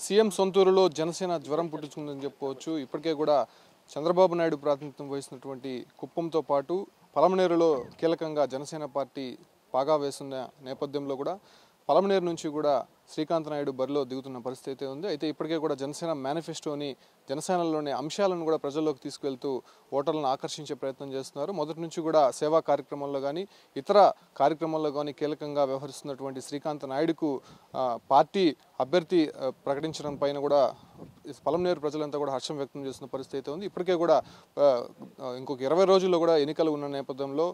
CM సొంతూరులో Janasena జ్వరం పుట్టించుకుందని చెప్పుకోవచ్చు. ఇప్పటికే కూడా చంద్రబాబు నాయుడు ప్రాతినిధ్యం వహిస్తున్నటువంటి కుప్పంతో పాటు పలమనేరులో కీలకంగా జనసేన పార్టీ పాగా వేస్తున్న నేపథ్యంలో కూడా పలమనేరు నుంచి కూడా శ్రీకాంత్ నాయుడు బరిలో దిగుతున్న పరిస్థితి ఉంది. అయితే ఇప్పటికే కూడా జనసేన మేనిఫెస్టోని జనసేనలోని అంశాలను కూడా ప్రజల్లోకి తీసుకెళ్తూ ఓటర్లను ఆకర్షించే ప్రయత్నం చేస్తున్నారు. మొదటి నుంచి కూడా సేవా కార్యక్రమాల్లో కానీ ఇతర కార్యక్రమాల్లో కానీ కీలకంగా వ్యవహరిస్తున్నటువంటి శ్రీకాంత్ నాయుడుకు పార్టీ అభ్యర్థి ప్రకటించడం పైన కూడా పలమనేరు ప్రజలంతా కూడా హర్షం వ్యక్తం చేస్తున్న పరిస్థితి ఉంది. ఇప్పటికే కూడా ఇంకొక 20 రోజుల్లో కూడా ఎన్నికలు ఉన్న నేపథ్యంలో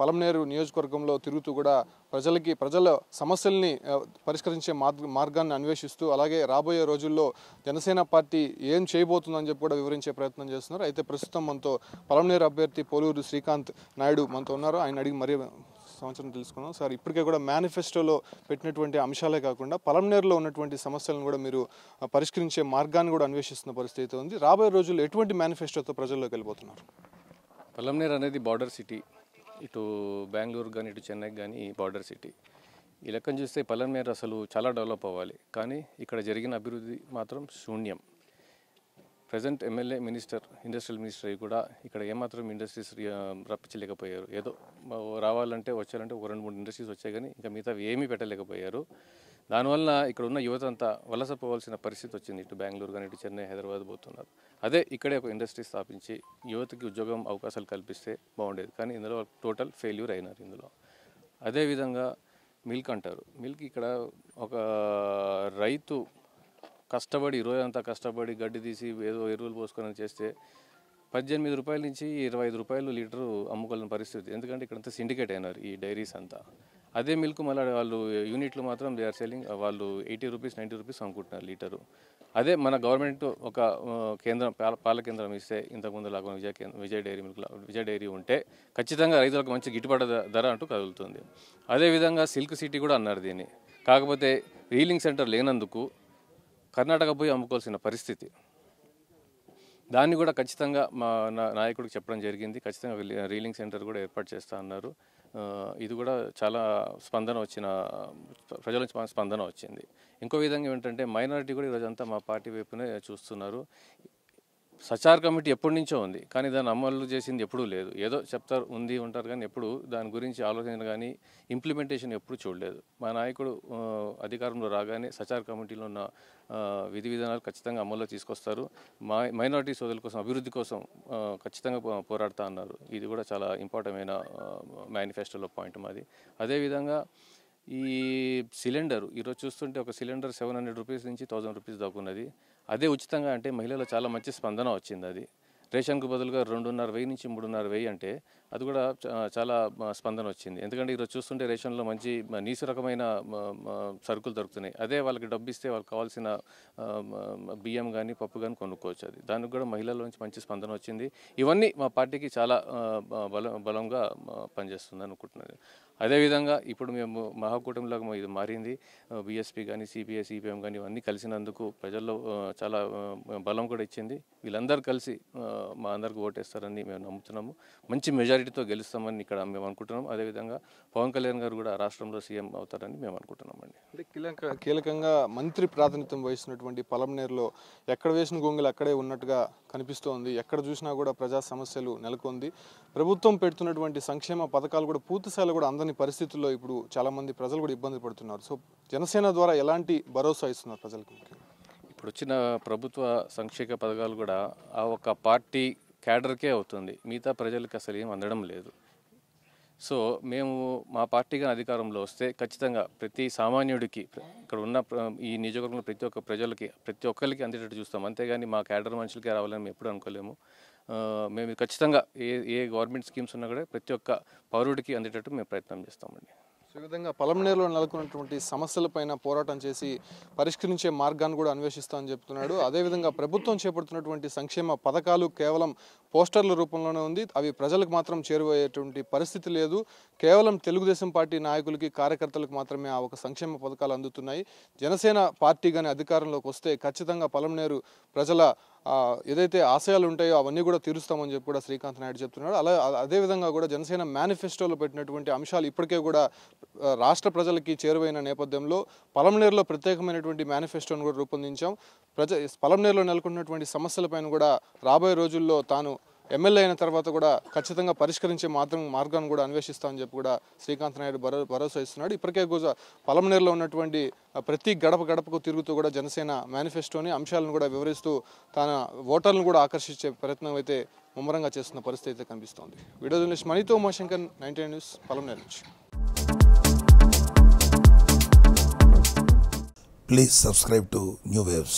పలమనేరు నియోజకవర్గంలో తిరుగుతూ కూడా ప్రజల సమస్యల్ని పరిష్కరించే మార్గాన్ని అన్వేషిస్తూ అలాగే రాబోయే రోజుల్లో జనసేన పార్టీ ఏం చేయబోతుందని చెప్పి కూడా వివరించే ప్రయత్నం చేస్తున్నారు. అయితే ప్రస్తుతం మనతో పలమనేరు అభ్యర్థి పోలూరు శ్రీకాంత్ నాయుడు మనతో ఉన్నారు. ఆయన అడిగి మరీ సంవత్సరం తెలుసుకున్నాం. సార్, ఇప్పటికే కూడా మేనిఫెస్టోలో పెట్టినటువంటి అంశాలే కాకుండా పలమనేరులో ఉన్నటువంటి సమస్యలను కూడా మీరు పరిష్కరించే మార్గాన్ని కూడా అన్వేషిస్తున్న పరిస్థితి ఉంది. రాబోయే రోజుల్లో ఎటువంటి మేనిఫెస్టోతో ప్రజల్లోకి వెళ్ళిపోతున్నారు? పలమనేరు అనేది బార్డర్ సిటీ. ఇటు బెంగళూరు కానీ ఇటు చెన్నైకి కానీ బార్డర్ సిటీ. ఈ లెక్కను చూస్తే పలమనేరు అసలు చాలా డెవలప్ అవ్వాలి, కానీ ఇక్కడ జరిగిన అభివృద్ధి మాత్రం శూన్యం. ప్రజెంట్ ఎమ్మెల్యే ఇండస్ట్రియల్ మినిస్టర్ అయ్యి కూడా ఇక్కడ ఏమాత్రం ఇండస్ట్రీస్ రప్పించలేకపోయారు. ఏదో వచ్చారంటే ఒక 2-3 ఇండస్ట్రీస్ వచ్చాయి, కానీ ఇంకా మిగతా ఏమీ పెట్టలేకపోయారు. దానివల్ల ఇక్కడ ఉన్న యువత అంతా వలస పోవాల్సిన పరిస్థితి వచ్చింది. ఇటు బెంగళూరు కానీ ఇటు చెన్నై, హైదరాబాద్ పోతున్నారు. అదే ఇక్కడే ఒక ఇండస్ట్రీ స్థాపించి యువతకి ఉద్యోగం అవకాశాలు కల్పిస్తే బాగుండేది, కానీ ఇందులో టోటల్ ఫెయిల్యూర్ అయినారు ఇందులో. అదేవిధంగా మిల్క్ అంటారు. మిల్క్ ఇక్కడ ఒక రైతు కష్టపడి రోజంతా కష్టపడి గడ్డి తీసి ఏదో ఎరువులు పోసుకొని చేస్తే 18 రూపాయల నుంచి 25 రూపాయలు లీటరు అమ్ముకోవాలని పరిస్థితి. ఎందుకంటే ఇక్కడంతా సిండికేట్ అయినారు ఈ డైరీస్ అంతా. అదే మిల్క్ మళ్ళీ వాళ్ళు యూనిట్లు మాత్రం దే ఆర్ సెల్లింగ్, వాళ్ళు 80 రూపీస్ 90 రూపీస్ అమ్ముకుంటున్నారు లీటరు. అదే మన గవర్నమెంట్ ఒక కేంద్రం పాల కేంద్రం ఇస్తే ఇంతకుముందు లాగా విజయ డైరీ ఉంటే ఖచ్చితంగా రైతులకు మంచి గిట్టుబాటు ధర అంటూ కదులుతుంది. అదేవిధంగా సిల్క్ సిటీ కూడా అన్నారు దీన్ని. కాకపోతే రీలింగ్ సెంటర్ లేనందుకు కర్ణాటక పోయి అమ్ముకోవాల్సిన పరిస్థితి. దాన్ని కూడా ఖచ్చితంగా మా నాయకుడికి చెప్పడం జరిగింది. ఖచ్చితంగా రీలింగ్ సెంటర్ కూడా ఏర్పాటు చేస్తా అన్నారు. ఇది కూడా చాలా ప్రజల నుంచి స్పందన వచ్చింది. ఇంకో విధంగా ఏంటంటే మైనారిటీ కూడా ఈరోజంతా మా పార్టీ వైపునే చూస్తున్నారు. సచార్ కమిటీ ఎప్పటి నుంచో ఉంది, కానీ దాన్ని అమలు చేసింది ఎప్పుడూ లేదు. ఏదో చెప్తారు ఉంటారు, కానీ ఎప్పుడు దాని గురించి ఆలోచన కానీ ఇంప్లిమెంటేషన్ ఎప్పుడు చూడలేదు. మా నాయకుడు అధికారంలో రాగానే సచార్ కమిటీలో ఉన్న విధి విధానాలు ఖచ్చితంగా అమల్లో తీసుకొస్తారు. మైనారిటీ సోదరుల కోసం అభివృద్ధి కోసం ఖచ్చితంగా పోరాడుతూ అన్నారు. ఇది కూడా చాలా ఇంపార్టెంట్ అయిన మేనిఫెస్టోలో పాయింట్ మాది. అదేవిధంగా ఈ సిలిండర్ ఈరోజు చూస్తుంటే ఒక సిలిండర్ 700 రూపీస్ నుంచి 1000 రూపీస్ దాకా ఉన్నది. అదే ఉచితంగా అంటే మహిళలు చాలా మంచి స్పందన వచ్చింది. అది రేషన్కు బదులుగా 2,500 నుంచి 3,500 అంటే అది కూడా చాలా స్పందన వచ్చింది. ఎందుకంటే ఈరోజు చూస్తుంటే రేషన్లో మంచి నీసు రకమైన సరుకులు దొరుకుతున్నాయి. అదే వాళ్ళకి డబ్బు ఇస్తే వాళ్ళకి కావాల్సిన బియ్యం కానీ పప్పు కానీ కొనుక్కోవచ్చు. అది దానికి కూడా మహిళల నుంచి మంచి స్పందన వచ్చింది. ఇవన్నీ మా పార్టీకి చాలా బలంగా పనిచేస్తుంది అనుకుంటున్నది. అదేవిధంగా ఇప్పుడు మేము మహాకూటమిలాగా ఇది మారింది. బీఎస్పీ కానీ సిపిఐ సిపిఎం కానీ ఇవన్నీ కలిసినందుకు ప్రజల్లో చాలా బలం కూడా ఇచ్చింది. వీళ్ళందరూ కలిసి మా అందరికి ఓటేస్తారని మేము నమ్ముతున్నాము. మంచి మెజారిటీతో గెలుస్తామని ఇక్కడ మేము అనుకుంటున్నాం. అదేవిధంగా పవన్ కళ్యాణ్ గారు కూడా రాష్ట్రంలో సీఎం అవుతారని మేము అనుకుంటున్నామండి. అంటే కీలకంగా మంత్రి ప్రాతినిధ్యం వహిస్తున్నటువంటి పలమనేరులో ఎక్కడ వేసిన గొంగలు అక్కడే ఉన్నట్టుగా కనిపిస్తోంది. ఎక్కడ చూసినా కూడా ప్రజా సమస్యలు నెలకొంది. ప్రభుత్వం పెడుతున్నటువంటి సంక్షేమ పథకాలు కూడా పూర్తిస్థాయిలో కూడా అందని పరిస్థితుల్లో ఇప్పుడు చాలామంది ప్రజలు కూడా ఇబ్బంది పడుతున్నారు. సో జనసేన ద్వారా ఎలాంటి భరోసా ఇస్తున్నారు ప్రజలకు? ఇప్పుడు వచ్చిన ప్రభుత్వ సంక్షేమ పథకాలు కూడా ఆ ఒక పార్టీ క్యాడర్కే అవుతుంది, మిగతా ప్రజలకు అసలు ఏం అందడం లేదు. సో మేము మా పార్టీగా అధికారంలో వస్తే ఖచ్చితంగా ప్రతి సామాన్యుడికి ఇక్కడ ఉన్న ఈ నియోజకవర్గంలో ప్రతి ఒక్కరికి అందేటట్టు చూస్తాం. అంతేగాని మా క్యాడర్ మనుషులకే రావాలని మేము ఎప్పుడు అనుకోలేము. మేము ఖచ్చితంగా ఏ గవర్నమెంట్ స్కీమ్స్ ఉన్నా కూడా ప్రతి ఒక్క పౌరుడికి అందేటట్టు మేము ప్రయత్నం చేస్తామండి. ఈ విధంగా పలమనేరులో నెలకొన్నటువంటి సమస్యలపైన పోరాటం చేసి పరిష్కరించే మార్గాన్ని కూడా అన్వేషిస్తామని చెప్తున్నాడు. అదేవిధంగా ప్రభుత్వం చేపడుతున్నటువంటి సంక్షేమ పథకాలు కేవలం పోస్టర్ల రూపంలోనే ఉంది. అవి ప్రజలకు మాత్రం చేరువయ్యేటువంటి పరిస్థితి లేదు. కేవలం తెలుగుదేశం పార్టీ నాయకులకి కార్యకర్తలకు మాత్రమే ఆ ఒక సంక్షేమ పథకాలు అందుతున్నాయి. జనసేన పార్టీ కానీ అధికారంలోకి వస్తే ఖచ్చితంగా పలమనేరు ప్రజల ఏదైతే ఆశయాలు ఉంటాయో అవన్నీ కూడా తీరుస్తామని చెప్పి కూడా శ్రీకాంత్ నాయుడు చెప్తున్నాడు. అదేవిధంగా కూడా జనసేన మేనిఫెస్టోలో పెట్టినటువంటి అంశాలు ఇప్పటికే కూడా రాష్ట్ర ప్రజలకి చేరువైన నేపథ్యంలో పలమనేరులో ప్రత్యేకమైనటువంటి మేనిఫెస్టోను కూడా రూపొందించాం. పలమనేరులో నెలకొన్నటువంటి సమస్యలపైన కూడా రాబోయే రోజుల్లో తాను ఎమ్మెల్యే అయిన తర్వాత కూడా ఖచ్చితంగా పరిష్కరించే మార్గాన్ని కూడా అన్వేషిస్తామని చెప్పి కూడా శ్రీకాంత్ నాయుడు భరోసా ఇస్తున్నాడు. ఇప్పటికే కూడా పలమనేరులో ఉన్నటువంటి ప్రతి గడపకు తిరుగుతూ కూడా జనసేన మేనిఫెస్టోని అంశాలను కూడా వివరిస్తూ తన ఓటర్లను కూడా ఆకర్షించే ప్రయత్నం అయితే ముమ్మరంగా చేస్తున్న పరిస్థితి అయితే కనిపిస్తోంది. వీడియో జర్నలిస్ట్ మణితో ఉమాశంకర్, 99 న్యూస్, పలమనేరు నుంచి. Please subscribe to New Waves.